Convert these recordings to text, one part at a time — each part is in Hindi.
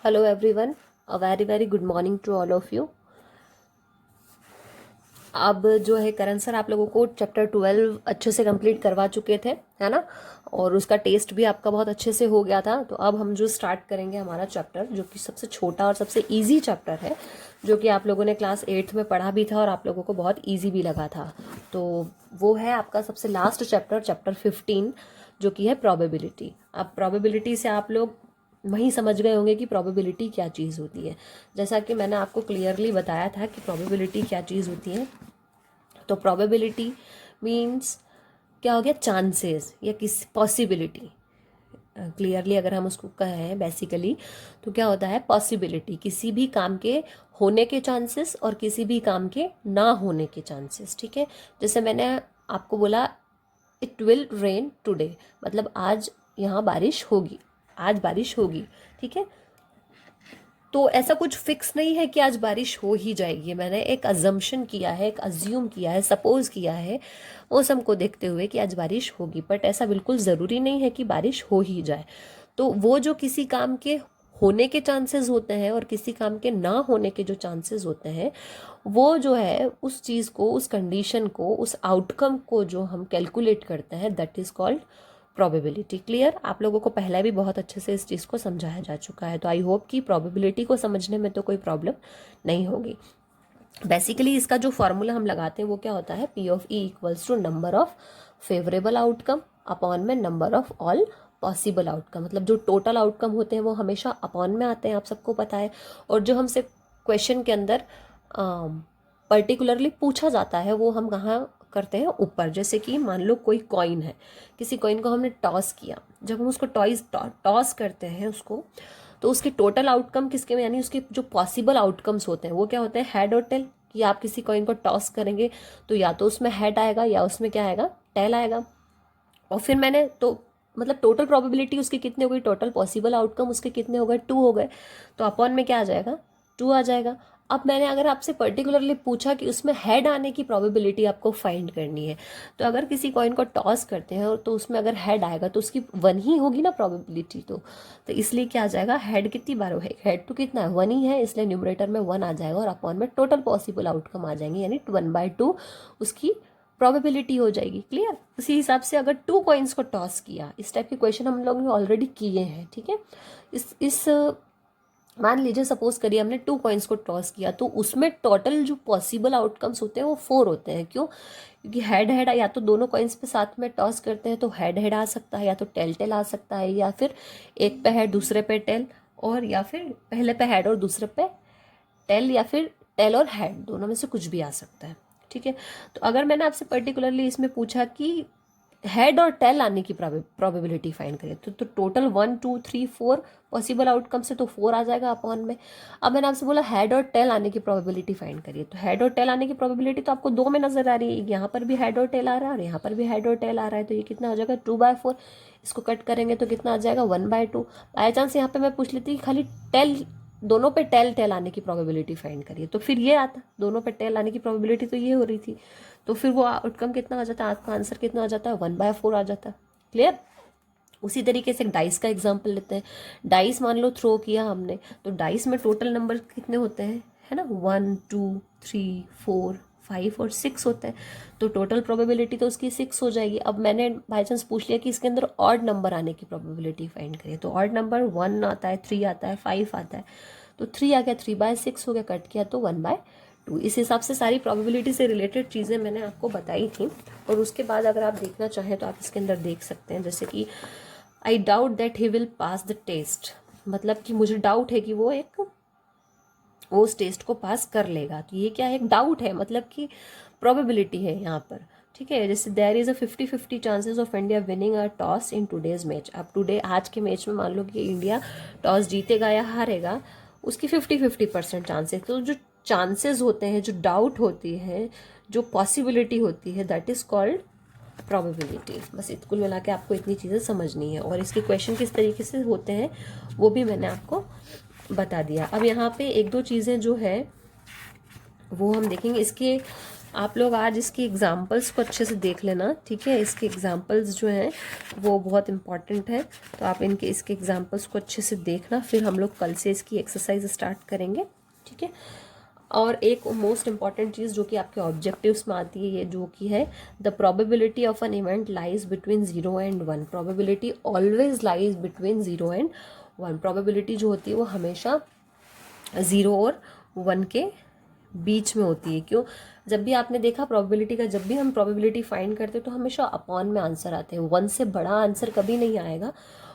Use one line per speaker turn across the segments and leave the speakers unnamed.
Hello everyone, a very good morning to all of you. अब जो है करण सर आप लोगों को चैप्टर 12 अच्छे से कंप्लीट करवा चुके थे, है ना। और उसका टेस्ट भी आपका बहुत अच्छे से हो गया था। तो अब हम जो स्टार्ट करेंगे हमारा चैप्टर, जो कि सबसे छोटा और सबसे इजी चैप्टर है, जो कि आप लोगों ने क्लास 8th में पढ़ा भी था और आप लोगों को बहुत इजी भी लगा था। तो वो है आपका सबसे लास्ट चैप्टर, चैप्टर 15, जो कि है प्रोबेबिलिटी। अब प्रोबेबिलिटी से आप लोग वहीं समझ गए होंगे कि प्रोबेबिलिटी क्या चीज़ होती है। जैसा कि मैंने आपको क्लियरली बताया था कि प्रोबेबिलिटी क्या चीज़ होती है। तो प्रोबेबिलिटी मीन्स क्या हो गया, चांसेस या किसी पॉसिबिलिटी। क्लियरली अगर हम उसको कहें बेसिकली, तो क्या होता है, पॉसिबिलिटी, किसी भी काम के होने के चांसेस और किसी भी काम के ना होने के चांसेस। ठीक है, जैसे मैंने आपको बोला इट विल रेन टुडे, मतलब आज यहाँ बारिश होगी, आज बारिश होगी। ठीक है, तो ऐसा कुछ फिक्स नहीं है कि आज बारिश हो ही जाएगी। मैंने एक अजम्पशन किया है, एक अज्यूम किया है, सपोज किया है मौसम को देखते हुए कि आज बारिश होगी, बट ऐसा बिल्कुल ज़रूरी नहीं है कि बारिश हो ही जाए। तो वो जो किसी काम के होने के चांसेस होते हैं और किसी काम के ना होने के जो चांसेस होते हैं, वो जो है उस चीज़ को, उस कंडीशन को, उस आउटकम को जो हम कैलकुलेट करते हैं, that is called probability. Clear, आप लोगों को पहले भी बहुत अच्छे से इस चीज़ को समझाया जा चुका है। तो आई होप कि प्रोबेबिलिटी को समझने में तो कोई प्रॉब्लम नहीं होगी। बेसिकली इसका जो फॉर्मूला हम लगाते हैं वो क्या होता है, P of E equals to number of favourable outcome upon में number of all possible outcome. मतलब जो टोटल आउटकम होते हैं वो हमेशा अपॉन में आते हैं, आप सबको पता है। और जो हमसे क्वेश्चन के अंदर पर्टिकुलरली पूछा जाता है वो हम कहाँ करते हैं, ऊपर। जैसे कि मान लो कोई कॉइन है, किसी कॉइन को हमने टॉस किया, जब हम उसको टॉस करते हैं उसको, तो उसके टोटल आउटकम किसके में, यानी उसके जो पॉसिबल आउटकम्स होते हैं वो क्या होते हैं, हेड और टेल। कि आप किसी कॉइन को टॉस करेंगे तो या तो उसमें हेड आएगा या उसमें क्या आएगा, टेल आएगा। और फिर मैंने तो मतलब टोटल प्रोबेबिलिटी उसकी कितनी हो गई, टोटल पॉसिबल आउटकम उसके कितने हो गए, 2 हो गए। तो अपॉन में क्या आ जाएगा, 2 आ जाएगा। अब मैंने अगर आपसे पर्टिकुलरली पूछा कि उसमें हेड आने की प्रोबेबिलिटी आपको फाइंड करनी है, तो अगर किसी कॉइन को टॉस करते हैं तो उसमें अगर हेड आएगा तो उसकी 1 ही होगी ना प्रोबेबिलिटी। तो इसलिए क्या आ जाएगा, हेड कितनी बार हो, हेड तो कितना है, 1 ही है, इसलिए न्यूमरेटर में 1 आ जाएगा और अपॉन में टोटल पॉसिबल आउटकम आ जाएंगे, यानी 1/2 उसकी प्रोबेबिलिटी हो जाएगी। क्लियर, उसी हिसाब से अगर 2 कॉइन्स को टॉस किया, इस टाइप के क्वेश्चन हम लोग ने ऑलरेडी किए हैं। ठीक है, इस मान लीजिए सपोज करिए हमने 2 कॉइन्स को टॉस किया, तो उसमें टोटल जो पॉसिबल आउटकम्स होते हैं वो 4 होते हैं। क्यों, क्योंकि हेड हेड या तो दोनों कॉइन्स पे साथ में टॉस करते हैं तो हेड हेड आ सकता है, या तो टेल टेल आ सकता है, या फिर एक पे हेड दूसरे पे टेल, और या फिर पहले पे हेड और दूसरे पे टेल, या फिर टेल और हेड दोनों में से कुछ भी आ सकता है। ठीक है, तो अगर मैंने आपसे पर्टिकुलरली इसमें पूछा कि हेड और टेल आने की प्रोबेबिलिटी फाइंड करिए, तो टोटल 1 2 3 4 पॉसिबल आउटकम से तो 4 आ जाएगा अपॉन में। अब मैंने आपसे बोला हेड और टेल आने की प्रोबेबिलिटी फाइंड करिए, तो हेड और टेल आने की प्रोबेबिलिटी तो आपको 2 में नजर आ रही है, यहाँ पर भी हेड और टेल आ रहा है और यहाँ पर भी हेड और टेल आ रहा है। तो ये कितना हो जाएगा, 2/4। इसको कट करेंगे तो कितना आ जाएगा, 1/2। बाई चांस यहाँ पे मैं पूछ लेती कि खाली टेल, दोनों पे टेल टेल आने की प्रोबेबिलिटी फाइंड करिए, तो फिर ये आता, दोनों पे टेल आने की प्रोबेबिलिटी तो ये हो रही थी, तो फिर वो आउटकम कितना आ जाता है, आपका आंसर कितना आ जाता है, 1/4 आ जाता है। क्लियर, उसी तरीके से डाइस का एग्जाम्पल लेते हैं। डाइस मान लो थ्रो किया हमने, तो डाइस में टोटल नंबर कितने होते हैं, है ना, 1 2 3 4 5 और 6 होते हैं। तो टोटल प्रोबेबिलिटी तो उसकी 6 हो जाएगी। अब मैंने बाई चांस पूछ लिया कि इसके अंदर ऑड नंबर आने की प्रोबेबिलिटी फाइंड करिए, तो ऑड नंबर 1 आता है, 3 आता है, 5 आता है। तो 3 आ गया, 3/6 हो गया, कट किया तो 1/2। इस हिसाब से सारी प्रोबेबिलिटी से रिलेटेड चीज़ें मैंने आपको बताई थी। और उसके बाद अगर आप देखना चाहें तो आप इसके अंदर देख सकते हैं, जैसे कि I doubt that he will pass the test, मतलब कि मुझे डाउट है कि वो उस टेस्ट को पास कर लेगा। तो ये क्या है, एक डाउट है, मतलब कि प्रोबेबिलिटी है यहाँ पर। ठीक है, जैसे there is a 50-50 chances of India winning a toss in today's match. अब टुडे, आज के मैच में मान लो कि इंडिया टॉस जीतेगा या हारेगा, उसकी 50-50% चांसेस। तो जो चांसेस होते हैं, जो डाउट होती है, जो पॉसिबिलिटी होती है, दैट इज कॉल्ड प्रोबेबिलिटी। बस कुल मिला के आपको इतनी चीज़ें समझनी है, और इसके क्वेश्चन किस तरीके से होते हैं वो भी मैंने आपको बता दिया। अब यहाँ पे एक दो चीज़ें जो है वो हम देखेंगे। इसके आप लोग आज इसकी एग्जाम्पल्स को अच्छे से देख लेना, ठीक है। इसके एग्जाम्पल्स जो हैं वो बहुत इंपॉर्टेंट है, तो आप इसके एग्जाम्पल्स को अच्छे से देखना, फिर हम लोग कल से इसकी एक्सरसाइज स्टार्ट करेंगे, ठीक है। और एक मोस्ट इंपॉर्टेंट चीज़ जो कि आपके ऑब्जेक्टिव्स में आती है, ये जो कि है the probability of an event lies between 0 and 1। Probability always lies between 0 and 1। Probability जो होती है वो हमेशा 0 और 1 के बीच में होती है। क्यों? जब भी आपने देखा प्रोबेबिलिटी का, जब भी हम प्रोबेबिलिटी फाइंड करते हैं तो हमेशा अपॉन में आंसर आते हैं। 1 से बड़ा आंसर कभी नहीं आएगा,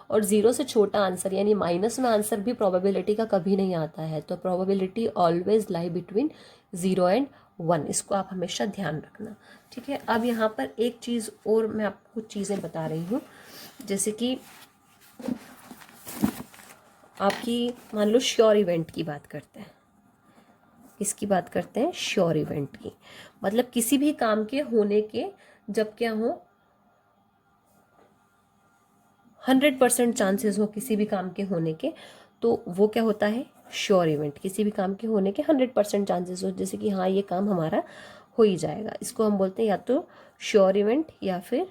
और 0 से छोटा आंसर यानी माइनस में आंसर भी प्रोबेबिलिटी का कभी नहीं आता है। तो probability always lie between 0 and 1, इसको आप हमेशा ध्यान रखना, ठीक है। अब यहाँ पर एक चीज़ और मैं आपको कुछ चीज़ें बता रही हूँ, जैसे कि आपकी मान लो श्योर इवेंट की बात करते हैं। किसकी बात करते हैं? श्योर इवेंट की। मतलब किसी भी काम के होने के जब क्या हो, 100% चांसेस हो किसी भी काम के होने के, तो वो क्या होता है? Sure event. किसी भी काम के होने के 100% चांसेस हो, जैसे कि हाँ ये काम हमारा हो ही जाएगा, इसको हम बोलते हैं या तो श्योर इवेंट या फिर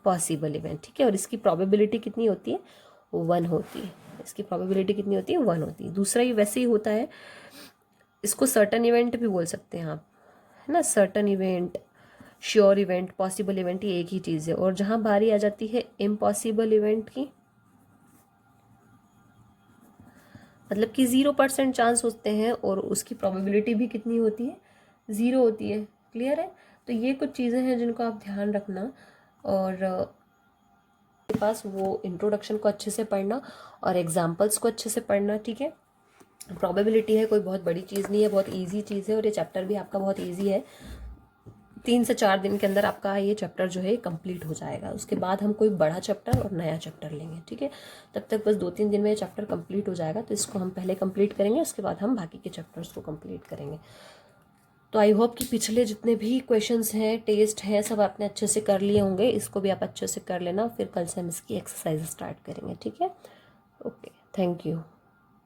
पॉसिबल इवेंट, ठीक है। और इसकी प्रोबेबिलिटी कितनी होती है? 1 होती है। इसकी प्रोबेबिलिटी कितनी होती है? 1 होती है। दूसरा ही वैसे ही होता है, इसको सर्टन इवेंट भी बोल सकते हैं आप, है ना। Certain event, sure event, possible event, ये एक ही चीज़ है। और जहाँ बारी आ जाती है इम्पॉसिबल इवेंट की, मतलब कि 0% चांस होते हैं और उसकी प्रोबेबिलिटी भी कितनी होती है? 0 होती है। क्लियर है? तो ये कुछ चीज़ें हैं जिनको आप ध्यान रखना, और के पास वो इंट्रोडक्शन को अच्छे से पढ़ना और एग्जाम्पल्स को अच्छे से पढ़ना, ठीक है। प्रोबेबिलिटी है कोई बहुत बड़ी चीज़ नहीं है, बहुत इजी चीज़ है, और ये चैप्टर भी आपका बहुत इजी है। 3 से 4 दिन के अंदर आपका ये चैप्टर जो है कंप्लीट हो जाएगा। उसके बाद हम कोई बड़ा चैप्टर और नया चैप्टर लेंगे, ठीक है। तब तक बस 2-3 दिन में ये चैप्टर कंप्लीट हो जाएगा, तो इसको हम पहले कंप्लीट करेंगे, उसके बाद हम बाकी के चैप्टर्स को कंप्लीट करेंगे। तो आई होप कि पिछले जितने भी क्वेश्चंस हैं, टेस्ट हैं, सब आपने अच्छे से कर लिए होंगे। इसको भी आप अच्छे से कर लेना, फिर कल से हम इसकी एक्सरसाइज स्टार्ट करेंगे, ठीक है। Okay, thank you.